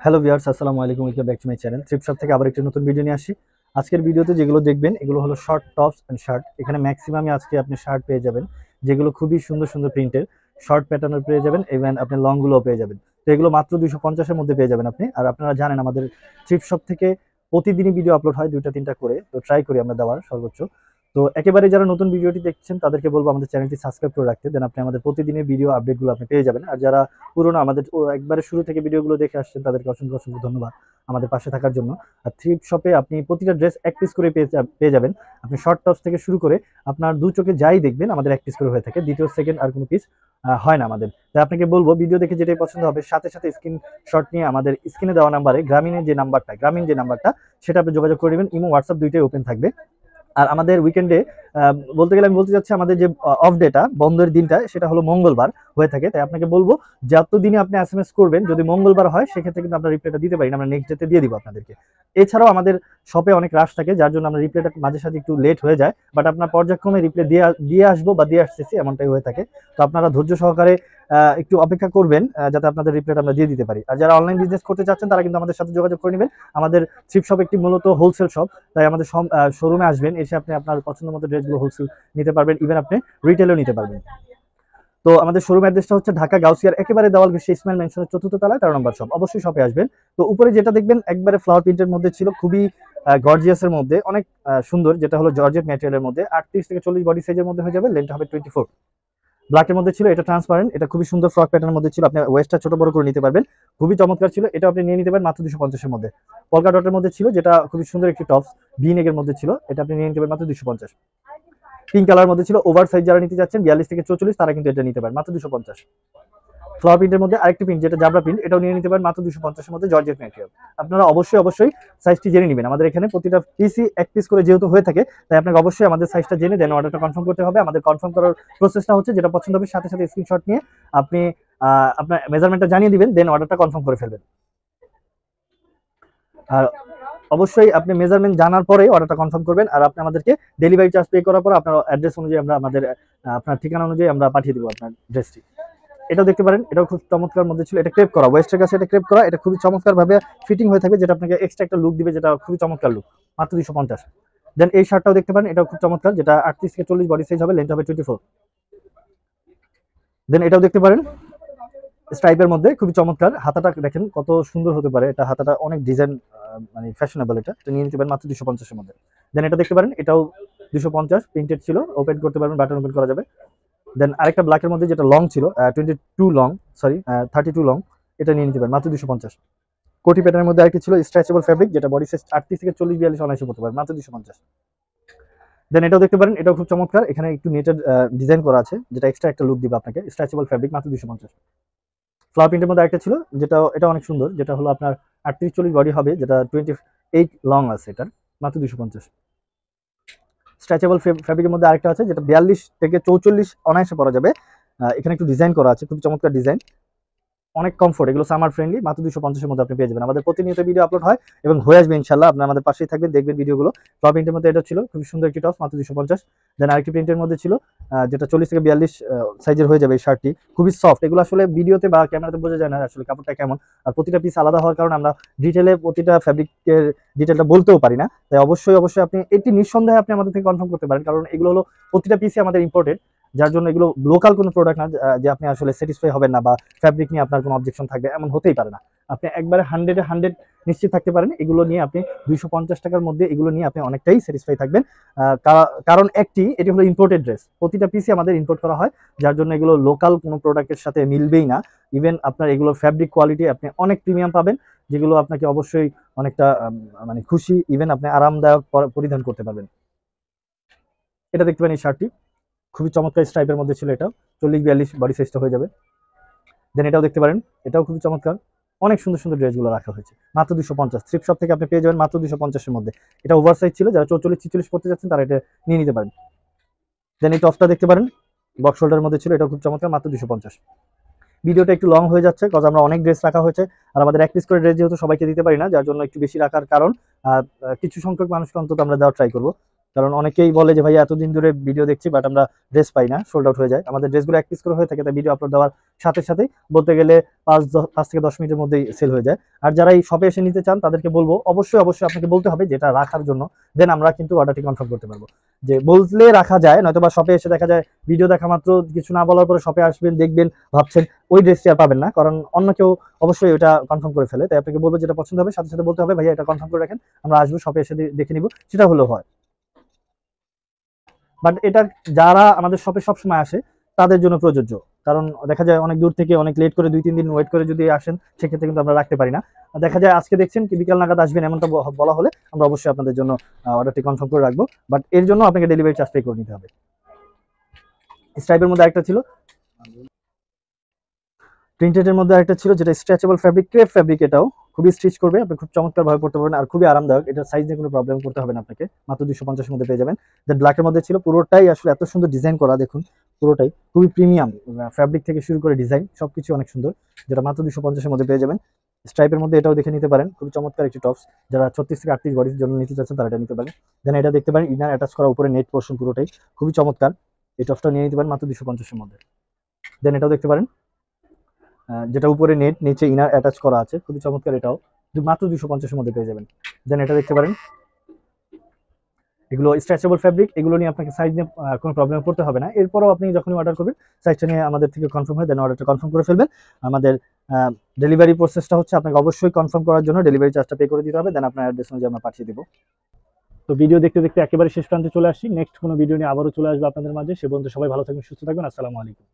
Hello viewers, আসসালামু আলাইকুম। Welcome back to my channel থ্রিপ shop থেকে আবার একটি নতুন ভিডিও নিয়ে আসি। আজকের ভিডিওতে যেগুলো দেখবেন এগুলো হলো শর্ট টপস অ্যান্ড শার্ট। এখানে ম্যাক্সিমামই আজকে আপনি শার্ট পেয়ে যাবেন যেগুলো খুবই সুন্দর সুন্দর প্রিন্টের, শর্ট প্যাটার্নের পেয়ে যাবেন, ইভেন আপনি লংগুলোও পেয়ে যাবেন। তো এগুলো মাত্র 250-এর মধ্যে পেয়ে যাবেন আপনি। আর আপনারা জানেন আমাদের থ্রিপ শপ থেকে প্রতিদিনই ভিডিও আপলোড হয় 2টা 3টা করে, তো ট্রাই করি আমরা দেওয়ার সর্বোচ্চ। তো একেবারে যারা নতুন ভিডিওটি দেখছেন তাদেরকে বলবো আমাদের চ্যানেলটি সাবস্ক্রাইব করে রাখতে, দেন আপনি আমাদের প্রতিদিনের ভিডিও আপডেটগুলো আপনি পেয়ে যাবেন। আর যারা পুরোনো আমাদের একবারে শুরু থেকে ভিডিওগুলো দেখে আসছেন তাদেরকে অসংখ্য অসংখ্য ধন্যবাদ আমাদের পাশে থাকার জন্য। আর থ্রিপ শপে আপনি প্রতিটা ড্রেস এক পিস করে পেয়ে যাবেন। আপনি শর্ট টপস থেকে শুরু করে আপনার দু চোখে যাই দেখবেন আমাদের এক পিস করে হয়ে থাকে, দ্বিতীয় সেকেন্ড আর কোনো পিস হয় না আমাদের। তাই আপনাকে বলবো ভিডিও দেখে যেটাই পছন্দ হবে সাথে সাথে স্ক্রিন শট নিয়ে আমাদের স্ক্রিনে দেওয়া নাম্বারে গ্রামীণ যে নাম্বারটা সেটা আপনি যোগাযোগ করে নেবেন। ইমো হোয়াটসঅ্যাপ দুইটাই ওপেন থাকবে। আর আমাদের উইকেন্ডে বলতে গেলে আমি বলতে চাচ্ছি আমাদের যে অফ ডেটা বন্ধের দিনটা সেটা হলো মঙ্গলবার হয়ে থাকে। তাই আপনাকে বলবো যত দিনে আপনি এসএমএস করবেন যদি মঙ্গলবার হয় সেক্ষেত্রে কিন্তু আমরা রিপ্লাইটা দিতে পারি না, আমরা নেক্সট ডেতে দিয়ে দিব আপনাদেরকে। এছাড়াও আমাদের শপে অনেক রাশ থাকে যার জন্য আমরা রিপ্লাইটা মাঝে সাঝে একটু লেট হয়ে যায়, বাট আপনার পর্যায়ক্রমে রিপ্লাই দিয়ে আসবো বা দিয়ে আসতেছি এমনটাই হয়ে থাকে। তো আপনারা ধৈর্য সহকারে একটু অপেক্ষা করবেন যাতে আপনাদের রিপ্লাইটা আমরা দিয়ে দিতে পারি। আর যারা অনলাইন বিজনেস করতে চাচ্ছেন তারা কিন্তু আমাদের সাথে যোগাযোগ করে নেবেন। আমাদের থ্রিপ শপ একটি মূলত হোলসেল শপ, তাই আমাদের শোরুমে আসবেন, এসে আপনি আপনার পছন্দ মতো ড্রেসগুলো হোলসেল নিতে পারবেন, ইভেন আপনি রিটেলও নিতে পারবেন। তো আমাদের শোরুম অ্যাড্রেসটা হচ্ছে ঢাকা গাউসিয়ার একেবারে দেওয়াল ঘেঁষে ইসমাইল মেনশনের 4র্থ তলায় 13 নম্বর শপ। অবশ্যই শপে আসবেন। তো উপরে যেটা দেখবেন একবারে ফ্লাওয়ার প্রিন্টের মধ্যে ছিল, খুবই গর্জিয়াসের মধ্যে, অনেক সুন্দর, যেটা হলো জর্জেট ম্যাটেরিয়ালের মধ্যে 38 থেকে 40 বডি সাইজের মধ্যে হয়ে যাবে, লেন্থ হবে 24। ব্ল্যাকের মধ্যে ছিল, এটা ট্রান্সপারেন্ট, এটা খুবই সুন্দর ফ্রক প্যাটার্নের মধ্যে ছিল, আপনি ওয়েস্টটা ছোট বড় করে নিতে পারবেন, খুবই চমৎকার ছিল। এটা আপনি নিয়ে নিতে পারেন মাত্র 250-এর মধ্যে। পলকা ডটের মধ্যে ছিল, যেটা খুবই সুন্দর একটি টপস ভি নেকের মধ্যে ছিল, এটা আপনি নিয়ে নিতে পারেন মাত্র 250। পিঙ্ক কালার মধ্যে ছিল, ওভার সাইজ যারা নিতে যাচ্ছেন 42 থেকে 44 তারা কিন্তু এটা নিতে পারেন মাত্র 250। ফ্লাওয়ার প্রিন্টের মধ্যে আরেকটি প্রিন্ট যেটা জাবরা প্রিন্ট, এটাও নিয়ে নিতে পারেন মাত্র 250-এর মধ্যে, জর্জেট ম্যাটেরিয়াল। আপনারা অবশ্যই সাইজটি জেনে নেবেন। আমাদের এখানে প্রতিটা পিসি এক পিস করে যেহেতু হয়ে থাকে, তাই আপনাকে অবশ্যই আমাদের সাইজটা জেনে দেন অর্ডারটা কনফার্ম করতে হবে। আমাদের কনফার্ম করার প্রসেসটা হচ্ছে যেটা পছন্দ হবে সাথে সাথে স্ক্রিনশট নিয়ে আপনি আপনার মেজারমেন্টটা জানিয়ে দিবেন, দেন অর্ডারটা কনফার্ম করে ফেলবেন। আর অবশ্যই আপনি মেজারমেন্ট জানার পরে অর্ডারটা কনফার্ম করবেন। আর আপনি আমাদেরকে ডেলিভারি চার্জ পে করার পর আপনার অ্যাড্রেস অনুযায়ী আমরা আমাদের আপনার ঠিকানা অনুযায়ী আমরা পাঠিয়ে দিব আপনার ড্রেসটি। এটাও দেখতে পারেন, এটাও খুব চমৎকার মধ্যে ছিল, এটা ক্রেপ করা, ওয়েস্টের কাছে এটা ক্রেপ করা, এটা খুবই চমৎকার ভাবে ফিটিং হয়ে থাকবে, যেটা আপনাকে এক্সট্রা একটা লুক দিবে, যেটা খুবই চমৎকার লুক, মাত্র 250। দেন এই শার্টটাও দেখতে পারেন, এটাও খুব চমৎকার, যেটা 38 থেকে 40 বডি সাইজ হবে, লেন্থ হবে 24। দেন এটাও দেখতে পারেন স্ট্রাইপের মধ্যে, খুবই চমৎকার, হাতাটা দেখেন কত সুন্দর হতে পারে, এটা হাতাটা অনেক ডিজাইন মানে ফ্যাশনেবল, এটা নিয়ে নিতে পারেন মাত্র 250-এর মধ্যে। দেন এটা দেখতে পারেন, এটাও 250, প্রিন্টেড ছিল, ওপেন করতে পারবেন, বাটন ওপেন করা যাবে। দেন আরেকটা ব্ল্যাকের মধ্যে যেটা লং ছিল 22 লং, সরি 32 লং, এটা নিয়ে নিতে পারেন মাত্র 250। কোটি প্যাটার্নের মধ্যে আরেকটি ছিল স্ট্রেচেবল ফ্যাব্রিক, যেটা বডি সাইজ 38 থেকে 40 42 অনায়াসে করতে পারেন মাত্র 250। দেন এটাও দেখতে পারেন, এটাও খুব চমৎকার, এখানে একটু নেটের ডিজাইন করা আছে, যেটা এক্সট্রা একটা লুক দিবে আপনাকে, স্ট্রেচেবল ফ্যাব্রিক মাত্র 250। ফ্লাওয়ার প্রিন্টের মধ্যে আরেকটা ছিল, এটা অনেক সুন্দর, যেটা হলো আপনার 38 40 বডি হবে, যেটা 28 লং আছে, এটার মাত্র 250। স্ট্রেচেবল ফ্যাব্রিকের মধ্যে আরেকটা আছে, যেটা 42 থেকে 44 অনায়াসে পরা যাবে, এখানে একটু ডিজাইন করা আছে, খুব চমৎকার ডিজাইন, অনেক কমফোর্ট, এগুলো সামার ফ্রেন্ডলি, মাত্র 250-এর মধ্যে আপনি পেয়ে যাবেন। আমাদের প্রতিনিয়ত ভিডিও আপলোড হয় এবং হয়ে আসবে ইনশাআল্লাহ, আপনি আমাদের পাশেই থাকবেন, দেখবেন ভিডিওগুলো। ফ্লাওয়ার প্রিন্টের মধ্যে এটা ছিল, খুব সুন্দর একটি টপ, মাত্র 250। দেন আরেকটি প্রিন্টের মধ্যে ছিল, যেটা 40 থেকে 42 সাইজের হয়ে যাবে, এই শার্টটি খুবই সফট, এগুলো আসলে ভিডিওতে বা ক্যামেরাতে বোঝা যায় না আসলে কাপড়টা কেমন। আর প্রতিটা পিস আলাদা হওয়ার কারণে আমরা ডিটেলে প্রতিটা ফ্যাব্রিকের ডিটেলটা বলতেও পারি না, তাই অবশ্যই আপনি এটি নিঃসন্দেহে আপনি আমাদের থেকে কনফার্ম করতে পারেন, কারণ এগুলো হলো প্রতিটা পিসই আমাদের ইম্পোর্টেড, যার জন্য এগুলো লোকাল কোনো প্রোডাক্ট না যে আপনি আসলে স্যাটিসফাই হবেন না বা ফ্যাব্রিক নিয়ে আপনার কোনো অবজেকশন থাকবে, এমন হতেই পারে না। আপনি একবারে 100-এ 100 নিশ্চিত থাকতে পারেন, এগুলো নিয়ে আপনি 250 টাকার মধ্যে এগুলো নিয়ে আপনি অনেকটাই স্যাটিসফাই থাকবেন। কারণ এটি হলো ইম্পোর্টেড ড্রেস, প্রতিটা পিসই আমাদের ইম্পোর্ট করা হয়, যার জন্য এগুলো লোকাল কোনো প্রোডাক্টের সাথে মিলবেই না। ইভেন আপনার এগুলো ফ্যাব্রিক কোয়ালিটি আপনি অনেক প্রিমিয়াম পাবেন, যেগুলো আপনাকে অবশ্যই অনেকটা মানে খুশি, ইভেন আপনি আরামদায়ক পরিধান করতে পারবেন। এটা দেখতে পারেন, এই শার্টটি খুবই চমৎকার স্ট্রাইপের মধ্যে ছিল, এটা 40 42 বডি সাইজটা হয়ে যাবে। দেন এটাও দেখতে পারেন, এটাও খুবই চমৎকার, অনেক সুন্দর সুন্দর ড্রেসগুলো রাখা হয়েছে, মাত্র 250। থ্রিপ শপ থেকে আপনি পেয়ে যাবেন মাত্র 250-এর মধ্যে। এটা ওভার সাইজ ছিল, যারা 44 46 পড়তে যাচ্ছেন তারা এটা নিয়ে নিতে পারেন। দেন এই টপটা দেখতে পারেন, বক্স শোল্ডারের মধ্যে ছিল, এটাও খুব চমৎকার, মাত্র 250। ভিডিওটা একটু লং হয়ে যাচ্ছে কজ আমরা অনেক ড্রেস রাখা হয়েছে, আর আমাদের এক পিস করে ড্রেস যেহেতু সবাইকে দিতে পারি না, যার জন্য একটু বেশি রাখার কারণ কিছু সংখ্যক মানুষকে অন্তত আমরা দেওয়ার ট্রাই করবো। কারণ অনেকেই বলে যে ভাইয়া এতদিন ধরে ভিডিও দেখছি বাট আমরা ড্রেস পাই না, সোল্ড আউট হয়ে যায়। আমাদের ড্রেসগুলো এক পিস করে হয়ে থাকে, তাই ভিডিও আপলোড দেওয়ার সাথে সাথেই বলতে গেলে 5 থেকে 10 মিনিটের মধ্যেই সেল হয়ে যায়। আর যারা এই শপে এসে নিতে চান তাদেরকে বলবো অবশ্যই অবশ্যই আপনাকে বলতে হবে যেটা রাখার জন্য, দেন আমরা কিন্তু অর্ডারটি কনফার্ম করতে পারবো। যে বললে রাখা যায়, নয়তো বা শপে এসে দেখা যায় ভিডিও দেখা মাত্র কিছু না বলার পরে শপে আসবেন, দেখবেন, ভাবছেন ওই ড্রেসটি আর পাবেন না, কারণ অন্য কেউ অবশ্যই ওটা কনফার্ম করে ফেলে। তাই আপনাকে বলবো যেটা পছন্দ হবে সাথে সাথে বলতে হবে ভাইয়া এটা কনফার্ম করে রাখেন, আমরা আসবো শপে এসে দেখে নিব, সেটা হলো হয়। বাট এটা যারা আমাদের শপে সবসময় আসে তাদের জন্য প্রযোজ্য, কারণ দেখা যায় অনেক দূর থেকে অনেক লেট করে 2-3 দিন ওয়েট করে যদি আসেন সেক্ষেত্রে কিন্তু আমরা রাখতে পারি না। দেখা যায় আজকে দেখছেন কি বিকাল নাগাদ আসবেন এমনটা বলা হলে আমরা অবশ্যই আপনাদের জন্য অর্ডারটি কনফার্ম করে রাখবো, বাট এর জন্য আপনাকে ডেলিভারি চার্জ পে করে নিতে হবে। স্ট্রাইপের মধ্যে আরেকটা ছিল, প্রিন্টেডের মধ্যে আরেকটা ছিল যেটা স্ট্রেচেবল ফ্যাব্রিক, ক্রেপ ফ্যাব্রিক, এটাও খুবই স্টিচ করবে, আপনি খুব চমৎকার ভাবে পড়তে পারবেন আর খুবই আরামদায়ক। এটার সাইজ নিয়ে কোনো প্রবলেম করতে হবে না আপনাকে, মাত্র 250 এর মধ্যে পেয়ে যাবেন। দেন ব্ল্যাকের মধ্যে ছিল, পুরোটাই আসলে এত সুন্দর ডিজাইন করা, দেখুন পুরোটাই খুবই প্রিমিয়াম, ফ্যাব্রিক থেকে শুরু করে ডিজাইন সবকিছু অনেক সুন্দর, যেটা মাত্র 250 এর মধ্যে পেয়ে যাবেন। স্ট্রাইপের মধ্যে এটাও দেখে নিতে পারেন, খুবই চমৎকার একটি টপস, যারা 36 থেকে 38 বডির জন্য নিতে চাচ্ছেন তারা এটা নিতে পারেন। দেন এটা দেখতে পারেন ইনার অ্যাটাচ করা, উপরে নেট পোর্শন পুরোটাই খুবই চমৎকার, এই টপসটা নিয়ে নিতে পারেন মাত্র 250 এর মধ্যে। দেন এটাও দেখতে পারেন যেটা উপরে নেট নিচে ইনার অ্যাটাচ করা আছে, খুবই চমৎকার, এটাও মাত্র 250 এর মধ্যে পেয়ে যাবেন। দেন এটা দেখতে পারেন, এগুলো স্ট্রেচেবল ফ্যাব্রিক, এগুলো নিয়ে আপনাকে সাইজ নিয়ে কোনো প্রবলেম করতে হবে না। এরপরও আপনি যখনই অর্ডার করবেন সাইজটা নিয়ে আমাদের থেকে কনফার্ম হয়, দেন অর্ডারটা কনফার্ম করে ফেলবেন। আমাদের ডেলিভারি প্রসেসটা হচ্ছে আপনাকে অবশ্যই কনফার্ম করার জন্য ডেলিভারি চার্জটা পে করে দিতে হবে, দেন আপনার অ্যাড্রেস অনুযায়ী আমরা পাঠিয়ে দেবো। তো ভিডিও দেখতে দেখতে একেবারে শেষ প্রান্তে চলে আসছি, নেক্সট কোনো ভিডিও নিয়ে আবারও চলে আসবে আপনাদের মাঝে। সে পর্যন্ত সবাই ভালো থাকবেন, সুস্থ থাকবেন, আসসালামু আলাইকুম।